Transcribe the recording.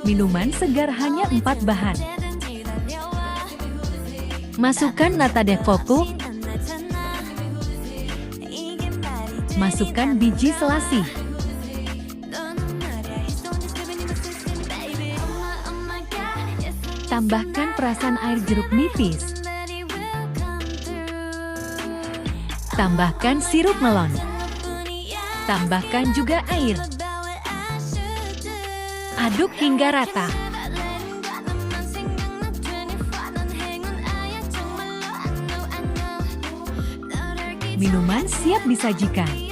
Minuman segar hanya 4 bahan. Masukkan nata de coco. Masukkan biji selasi. Tambahkan perasan air jeruk nipis. Tambahkan sirup melon. Tambahkan juga air. Aduk hingga rata. Minuman siap disajikan.